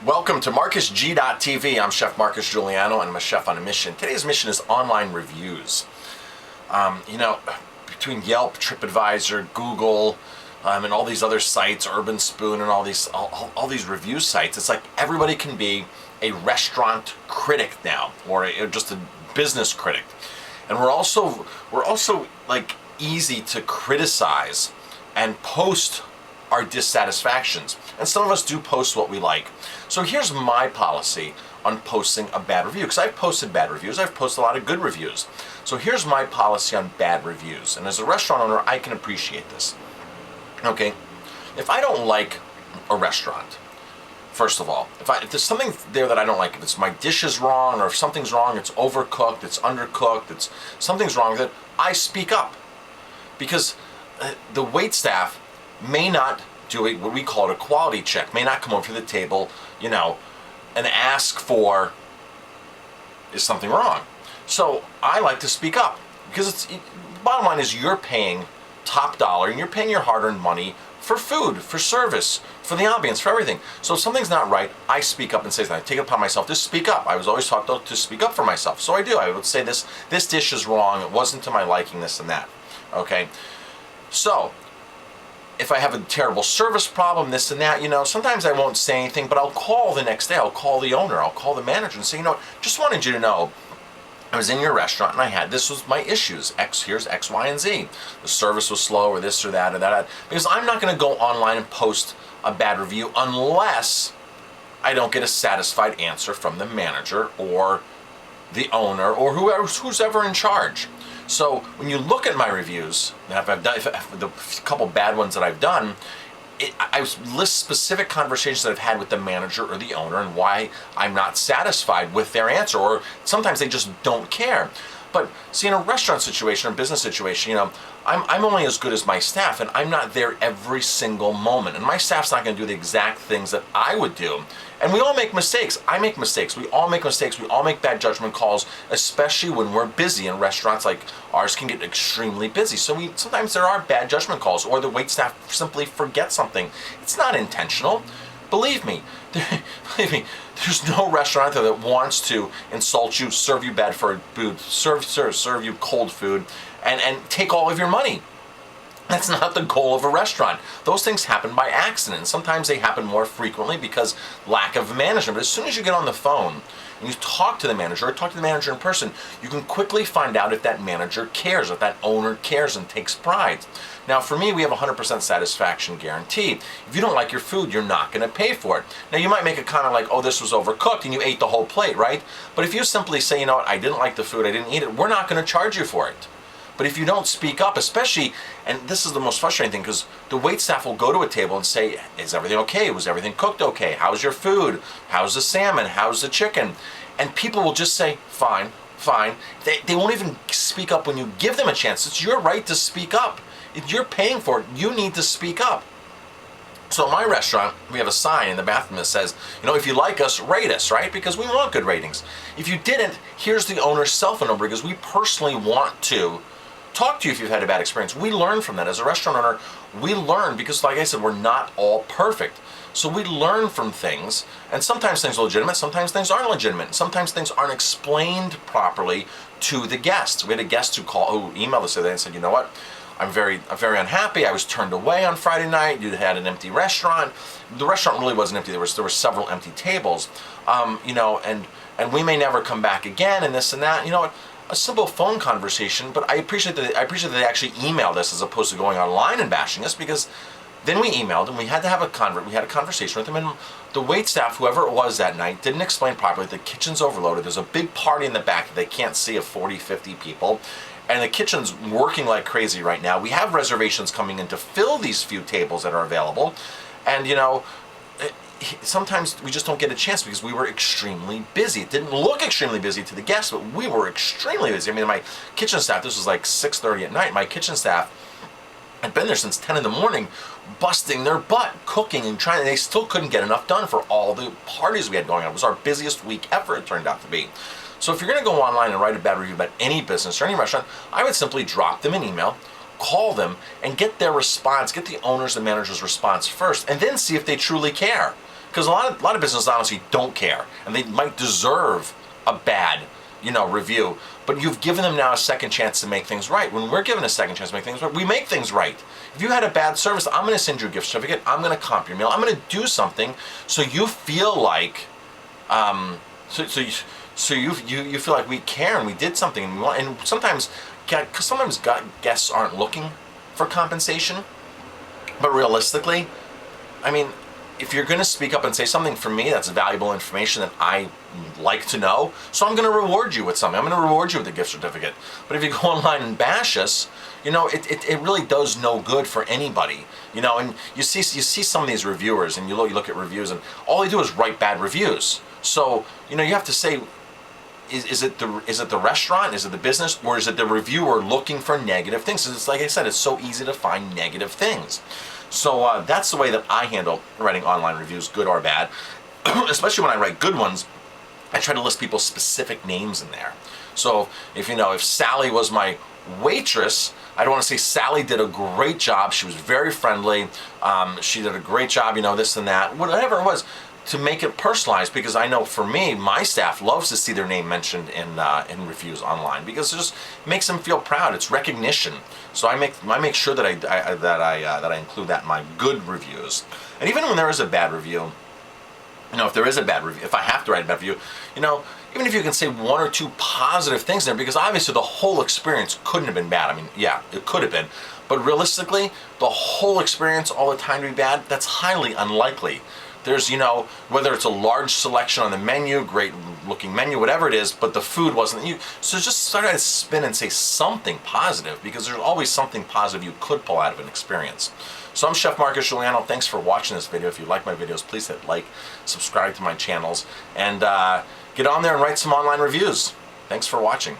Welcome to MarcusG.tv. I'm Chef Marcus Guiliano, and I'm a chef on a mission. Today's mission is online reviews. Between Yelp, TripAdvisor, Google, and all these other sites, Urban Spoon, and all these review sites, it's like everybody can be a restaurant critic now, or just a business critic. And we're also like easy to criticize and post our dissatisfactions. And some of us do post what we like. So here's my policy on posting a bad review, because I've posted bad reviews, I've posted a lot of good reviews. So here's my policy on bad reviews. And as a restaurant owner, I can appreciate this. Okay, if I don't like a restaurant, first of all, if there's something there that I don't like, if it's my dish is wrong, or if something's wrong, it's overcooked, it's undercooked, something's wrong with it, I speak up. Because the wait staff may not do what we call it a quality check, may not come over to the table, and ask for, is something wrong? So I like to speak up, because bottom line is you're paying top dollar, and you're paying your hard-earned money for food, for service, for the ambience, for everything. So if something's not right, I speak up and say something. I take it upon myself to speak up. I was always taught to speak up for myself. So I do. I would say this dish is wrong, it wasn't to my liking, this and that. Okay? So if I have a terrible service problem, this and that, sometimes I won't say anything, but I'll call the next day. I'll call the owner, I'll call the manager and say, just wanted you to know, I was in your restaurant and this was my issues. Here's X, Y, and Z. The service was slow, or this or that or that. Because I'm not going to go online and post a bad review unless I don't get a satisfied answer from the manager or the owner or who's ever in charge. So when you look at my reviews, the couple bad ones that I've done, I list specific conversations that I've had with the manager or the owner and why I'm not satisfied with their answer, or sometimes they just don't care. But see, in a restaurant situation or business situation, I'm only as good as my staff, and I'm not there every single moment. And my staff's not going to do the exact things that I would do. And we all make mistakes. I make mistakes. We all make mistakes. We all make bad judgment calls, especially when we're busy. And restaurants like ours can get extremely busy. So sometimes there are bad judgment calls, or the waitstaff simply forget something. It's not intentional. Believe me, there's no restaurant out there that wants to insult you, serve you bad food, serve you cold food, and take all of your money. That's not the goal of a restaurant. Those things happen by accident. Sometimes they happen more frequently because lack of management. But as soon as you get on the phone and you talk to the manager, or talk to the manager in person, you can quickly find out if that manager cares, if that owner cares and takes pride. Now for me, we have a 100% satisfaction guarantee. If you don't like your food, you're not going to pay for it. Now you might make a comment like, oh, this was overcooked, and you ate the whole plate, right? But if you simply say, you know what, I didn't like the food, I didn't eat it, we're not going to charge you for it. But if you don't speak up, especially, and this is the most frustrating thing, because the waitstaff will go to a table and say, is everything okay? Was everything cooked okay? How's your food? How's the salmon? How's the chicken? And people will just say, fine, fine. They won't even speak up when you give them a chance. It's your right to speak up. If you're paying for it, you need to speak up. So at my restaurant, we have a sign in the bathroom that says, if you like us, rate us, right? Because we want good ratings. If you didn't, here's the owner's cell phone number, because we personally want to talk to you if you've had a bad experience. We learn from that. As a restaurant owner, we learn, because like I said, we're not all perfect. So we learn from things, and sometimes things are legitimate, sometimes things aren't legitimate, sometimes things aren't explained properly to the guests. We had a guest who emailed us today and said, you know what, I'm very unhappy. I was turned away on Friday night. You had an empty restaurant. The restaurant really wasn't empty. There were several empty tables, and we may never come back again, and this and that. You know what? A simple phone conversation, but I appreciate that they actually emailed us as opposed to going online and bashing us, because then we emailed and we had to have a conversation with them, and the waitstaff, whoever it was that night, didn't explain properly. The kitchen's overloaded. There's a big party in the back that they can't see of 40, 50 people, and the kitchen's working like crazy right now. We have reservations coming in to fill these few tables that are available, and sometimes we just don't get a chance because we were extremely busy. It didn't look extremely busy to the guests, but we were extremely busy. I mean, my kitchen staff, this was like 6:30 at night, my kitchen staff had been there since 10 in the morning, busting their butt, cooking and trying, and they still couldn't get enough done for all the parties we had going on. It was our busiest week ever, it turned out to be. So if you're gonna go online and write a bad review about any business or any restaurant, I would simply drop them an email, call them, and get their response, get the owner's and manager's response first, and then see if they truly care. Because a lot of businesses honestly don't care, and they might deserve a bad, review. But you've given them now a second chance to make things right. When we're given a second chance to make things right, we make things right. If you had a bad service, I'm going to send you a gift certificate. I'm going to comp your meal. I'm going to do something so you feel like, so you feel like we care and we did something. And, and sometimes guests aren't looking for compensation, but realistically, I mean, if you're going to speak up and say something for me that's valuable information that I like to know, so I'm going to reward you with something. I'm going to reward you with a gift certificate. But if you go online and bash us, it really does no good for anybody. And you see some of these reviewers, and you look at reviews, and all they do is write bad reviews. So you have to say, is it the restaurant, is it the business, or is it the reviewer looking for negative things? It's like I said, it's so easy to find negative things. So that's the way that I handle writing online reviews, good or bad. Especially when I write good ones, I try to list people's specific names in there. So if Sally was my waitress, I'd want to say Sally did a great job. She was very friendly. She did a great job, this and that, whatever it was, to make it personalized, because I know for me, my staff loves to see their name mentioned in reviews online, because it just makes them feel proud. It's recognition. So I make sure that I include that in my good reviews. And even when there is a bad review, if there is a bad review, if I have to write a bad review, even if you can say one or two positive things there, because obviously the whole experience couldn't have been bad. I mean, yeah, it could have been, but realistically, the whole experience all the time to be bad, that's highly unlikely. There's, whether it's a large selection on the menu, great looking menu, whatever it is, but the food wasn't. So just start to spin and say something positive, because there's always something positive you could pull out of an experience. So I'm Chef Marcus Guiliano. Thanks for watching this video. If you like my videos, please hit like, subscribe to my channels, and get on there and write some online reviews. Thanks for watching.